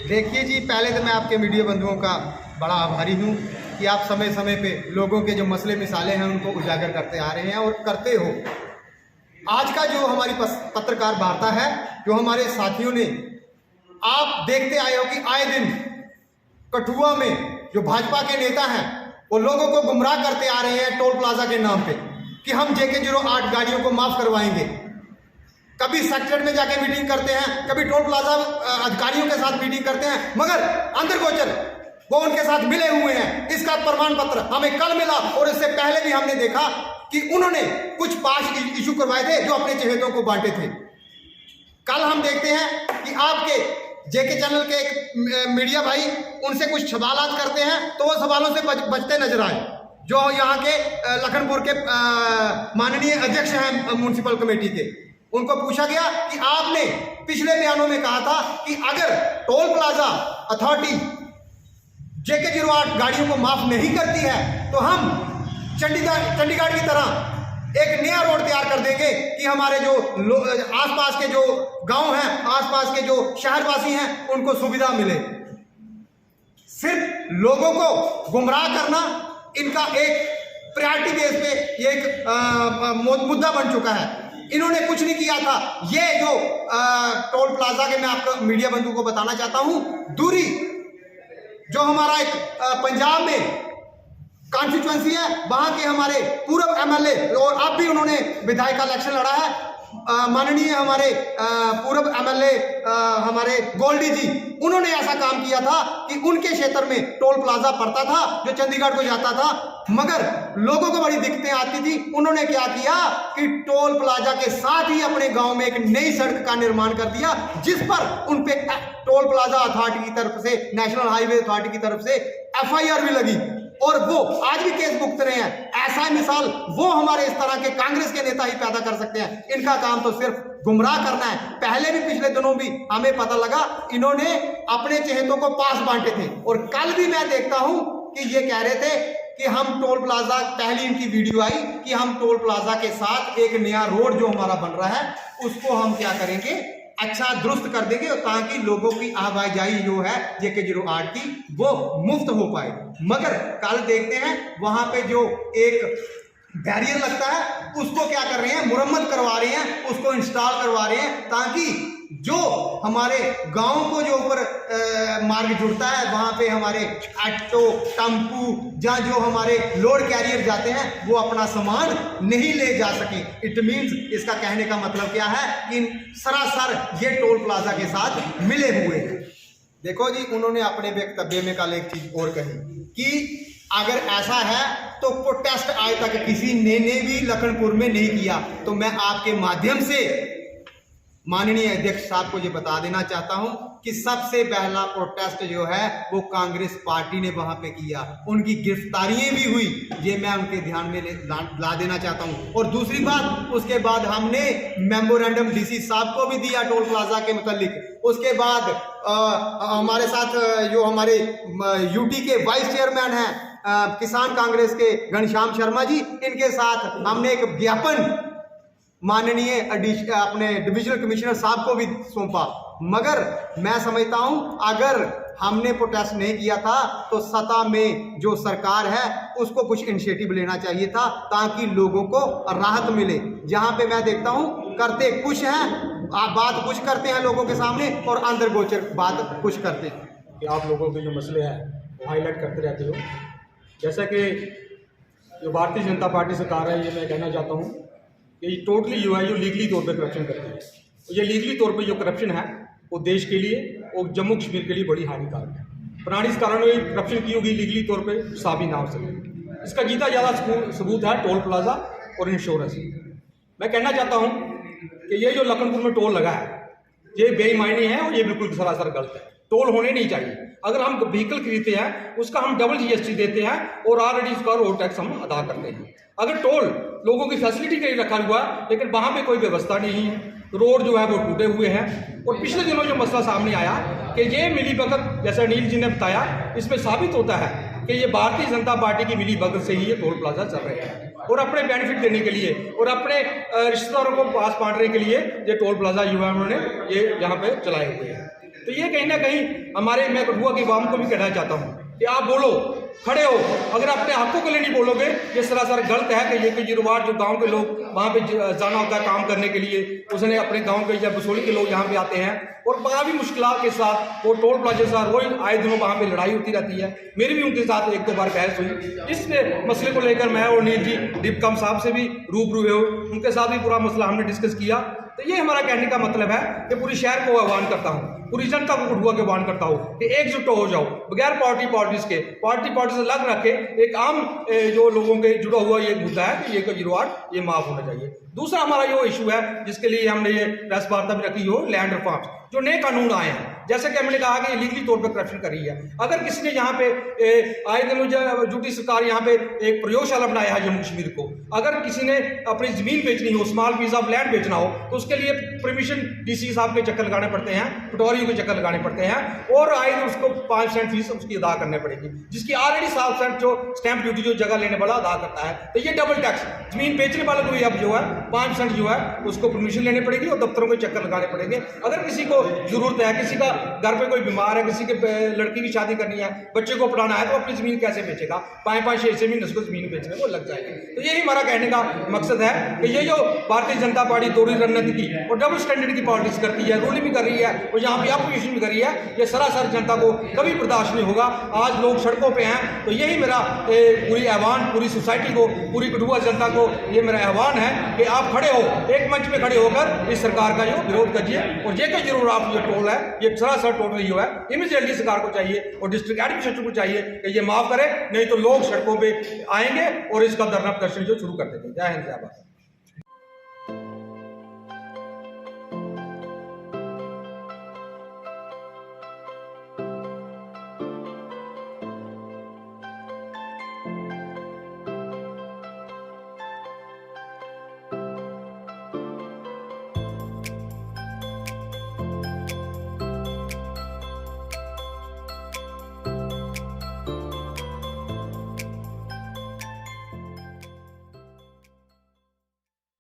देखिए जी, पहले तो मैं आपके मीडिया बंधुओं का बड़ा आभारी हूँ कि आप समय समय पे लोगों के जो मसले मिसाले हैं उनको उजागर करते आ रहे हैं और करते हो। आज का जो हमारी पत्रकार वार्ता है, जो हमारे साथियों ने, आप देखते आए हो कि आए दिन कठुआ में जो भाजपा के नेता हैं वो लोगों को गुमराह करते आ रहे हैं टोल प्लाजा के नाम पे कि हम JK08 गाड़ियों को माफ करवाएंगे। कभी सेक्रेटरीट में जाके मीटिंग करते हैं, कभी टोल प्लाजा अधिकारियों के साथ मीटिंग करते हैं, मगर अंदरगोचर वो उनके साथ मिले हुए हैं। इसका प्रमाण पत्र हमें कल मिला और इससे पहले भी हमने देखा कि उन्होंने कुछ पास इशू करवाए थे जो अपने चहेतों को बांटे थे। कल हम देखते हैं कि आपके JK चैनल के एक मीडिया भाई उनसे कुछ सवाल करते हैं तो वो सवालों से बचते नजर आए। जो यहाँ के लखनपुर के माननीय अध्यक्ष हैं म्युनिसिपल कमेटी के, उनको पूछा गया कि आपने पिछले बयानों में कहा था कि अगर टोल प्लाजा अथॉरिटी JK08 गाड़ियों को माफ नहीं करती है तो हम चंडीगढ़ की तरह एक नया रोड तैयार कर देंगे कि हमारे जो आसपास के जो गांव हैं, आसपास के जो शहरवासी हैं, उनको सुविधा मिले। सिर्फ लोगों को गुमराह करना इनका एक प्रायोरिटी बेस पे ये एक मुद्दा बन चुका है। इन्होंने कुछ नहीं किया था। ये जो टोल प्लाजा के मैं आपको मीडिया बंधु को बताना चाहता हूं, दूरी जो हमारा एक पंजाब में कॉन्स्टिट्यूएंसी है, वहां के हमारे पूर्व MLA और अब भी उन्होंने विधायक का इलेक्शन लड़ा है, माननीय हमारे पूर्व MLA हमारे गोल्डी जी, उन्होंने ऐसा काम किया था कि उनके क्षेत्र में टोल प्लाजा पड़ता था जो चंडीगढ़ को जाता था, मगर लोगों को बड़ी दिक्कतें आती थी। उन्होंने क्या किया कि टोल प्लाजा के साथ ही अपने गांव में एक नई सड़क का निर्माण कर दिया, जिस पर उन पे टोल प्लाजा अथॉरिटी की तरफ से, नेशनल हाईवे अथॉरिटी की तरफ से FIR भी लगी और वो आज भी केस भुगत रहे हैं। ऐसा मिसाल वो हमारे इस तरह के कांग्रेस के नेता ही पैदा कर सकते हैं। इनका काम तो सिर्फ गुमराह करना है। पहले भी, पिछले दिनों भी हमें पता लगा इन्होंने अपने चहेतों को पास बांटे थे और कल भी मैं देखता हूं कि ये कह रहे थे कि हम टोल प्लाजा, पहली इनकी वीडियो आई कि हम टोल प्लाजा के साथ एक नया रोड जो हमारा बन रहा है उसको हम क्या करेंगे, अच्छा दुरुस्त कर देंगे ताकि लोगों की आवाजाही जो है JK08 की वो मुफ्त हो पाए। मगर कल देखते हैं वहां पे जो एक बैरियर लगता है उसको क्या कर रहे हैं, मुरम्मत करवा रहे हैं, उसको इंस्टॉल करवा रहे हैं ताकि जो हमारे गांव को जो ऊपर मार्ग जुड़ता है वहां पे हमारे ऑटो, टेम्पू या जो हमारे लोड कैरियर जाते हैं वो अपना सामान नहीं ले जा सके। इट मीन्स, इसका कहने का मतलब क्या है कि सरासर ये टोल प्लाजा के साथ मिले हुए हैं। देखो जी, उन्होंने अपने वक्तव्य में कल एक चीज और कही कि अगर ऐसा है तो प्रोटेस्ट आज तक किसी ने भी लखनपुर में नहीं किया। तो मैं आपके माध्यम से माननीय अध्यक्ष साहब को ये बता देना चाहता हूं कि सबसे पहला प्रोटेस्ट जो है वो कांग्रेस पार्टी ने वहां पे किया, उनकी गिरफ्तारियां भी हुई, ये मैं उनके ध्यान में ला देना चाहता हूं। और दूसरी बात, उसके बाद हमने मेमोरेंडम DC साहब को भी दिया टोल प्लाजा के मुतालिक। उसके बाद हमारे साथ जो हमारे UT के वाइस चेयरमैन हैं किसान कांग्रेस के घनश्याम शर्मा जी, इनके साथ हमने एक ज्ञापन माननीय अपने डिविजनल कमिश्नर साहब को भी सौंपा। मगर मैं समझता हूं अगर हमने प्रोटेस्ट नहीं किया था तो सत्ता में जो सरकार है उसको कुछ इनिशिएटिव लेना चाहिए था ताकि लोगों को राहत मिले। जहां पे मैं देखता हूं करते कुछ हैं, आप बात कुछ करते हैं लोगों के सामने और अंदर गोचर बात कुछ करते हैं। कि आप लोगों के जो मसले हैं वो हाईलाइट करते रहते हो। जैसा कि जो भारतीय जनता पार्टी सरकार है, ये मैं कहना चाहता हूँ कि टोटली जो है ये लीगली तौर पे करप्शन करती है। ये लीगली तौर पे जो करप्शन है वो देश के लिए और जम्मू कश्मीर के लिए बड़ी हानिकारक है। पुरानी कारणों में करप्शन की होगी लीगली तौर पे साबित नाम से। इसका जीता ज़्यादा सबूत है टोल प्लाजा और इंश्योरेंस। मैं कहना चाहता हूँ कि ये जो लखनपुर में टोल लगा है ये बेईमानी है और ये बिल्कुल सरासर गलत है। टोल होने नहीं चाहिए। अगर हम व्हीकल खरीदते हैं उसका हम डबल GST देते हैं और ऑलरेडी उसका रोड टैक्स हम अदा करते हैं। अगर टोल लोगों की फैसिलिटी के लिए रखा हुआ है लेकिन वहां पे कोई व्यवस्था नहीं है, रोड जो है वो टूटे हुए हैं। और पिछले दिनों जो मसला सामने आया कि ये मिलीभगत, जैसा अनिल जी ने बताया, इसमें साबित होता है कि ये भारतीय जनता पार्टी की मिलीभगत से ही ये टोल प्लाजा चल रहे हैं और अपने बेनिफिट देने के लिए और अपने रिश्तेदारों को पास बांटने के लिए ये टोल प्लाजा युवा उन्होंने ये यहाँ पे चलाए हुए हैं। तो ये कहीं ना कहीं हमारे, मैं कठुआ की आवाम को भी कहना चाहता हूँ कि आप बोलो, खड़े हो, अगर अपने हकों के लिए नहीं बोलोगे, ये सरासर गलत है कि ये कोई गिरवार जो गांव के लोग वहाँ पे जाना होता है काम करने के लिए, उसने अपने गांव के या बसोली के लोग यहाँ पे आते हैं और बड़ा भी मुश्किलात के साथ वो टोल प्लाजा के साथ रोज आए दिनों वहाँ पे लड़ाई होती रहती है। मेरी भी उनके साथ एक दो बार बहस हुई। इस मसले को लेकर मैं और नील जी डिपकम साहब से भी रूबरू हुए, उनके साथ भी पूरा मसला हमने डिस्कस किया। तो ये हमारा कहने का मतलब है कि पूरी शहर को आह्वान करता हूँ, पूरी जनता को कठुआ के आह्वान करता हूँ कि एकजुट हो जाओ, बगैर पॉलिटिक्स के, पार्टी से अलग रखे एक आम जो लोगों के जुड़ा हुआ ये मुद्दा है कि ये गिरवाट ये माफ होना चाहिए। दूसरा हमारा जो इशू है जिसके लिए हमने ये प्रेस वार्ता भी रखी हो, लैंड रिफॉर्म्स, जो नए कानून आए हैं, जैसे कि हमने कहा कि लीगली तौर पर करप्शन कर रही है। अगर किसी ने यहाँ पे आए दिन यूटी सरकार यहाँ पे एक प्रयोगशाला बनाया है जम्मू कश्मीर को, अगर किसी ने अपनी जमीन बेचनी हो, स्मॉल पीस ऑफ लैंड बेचना हो, तो उसके लिए परमिशन डीसी साहब के चक्कर लगाने पड़ते हैं, पटवारियों के चक्कर लगाने पड़ते हैं और आए दिन उसको 5% फीस उसकी अदा करनी पड़ेगी, जिसकी ऑलरेडी 7% जो स्टैंप ड्यूटी जो जगह लेने वाला अदा करता है। तो ये डबल टैक्स जमीन बेचने वाले को भी अब जो है 5% जो है उसको परमिशन लेनी पड़ेगी और दफ्तरों के चक्कर लगाने पड़ेंगे। अगर किसी को जरूरत है, किसी का घर पे कोई बीमार है, किसी के लड़की की शादी करनी है, बच्चे को पढ़ाना है, तो अपनी जमीन कैसे बेचेगा? 5-6 महीने उसको जमीन बेचने को लग जाएगी। तो यही हमारा कहने का मकसद है कि ये जो भारतीय जनता पार्टी दोहरी रणनीति की और डबल स्टैंडर्ड की पॉलिटिक्स करती है, रूलिंग भी कर रही है और यहाँ पे अपोजिशन भी कर रही है, ये सरासर जनता को कभी बर्दाश्त नहीं होगा। आज लोग सड़कों पर हैं, तो यही मेरा पूरी आह्वान, पूरी सोसाइटी को, पूरी कठुआ जनता को ये मेरा आह्वान है कि आप खड़े हो, एक मंच पे खड़े होकर इस सरकार का जो विरोध करिए और ये जरूर आप जो टोल है ये सरासर टोटल जो है इमीडिएटली सरकार को चाहिए और डिस्ट्रिक्ट एडमिनिस्ट्रेशन को चाहिए कि ये माफ करे, नहीं तो लोग सड़कों पे आएंगे और इसका धरना प्रदर्शन जो शुरू कर देंगे। जय हिंद, जय भारत।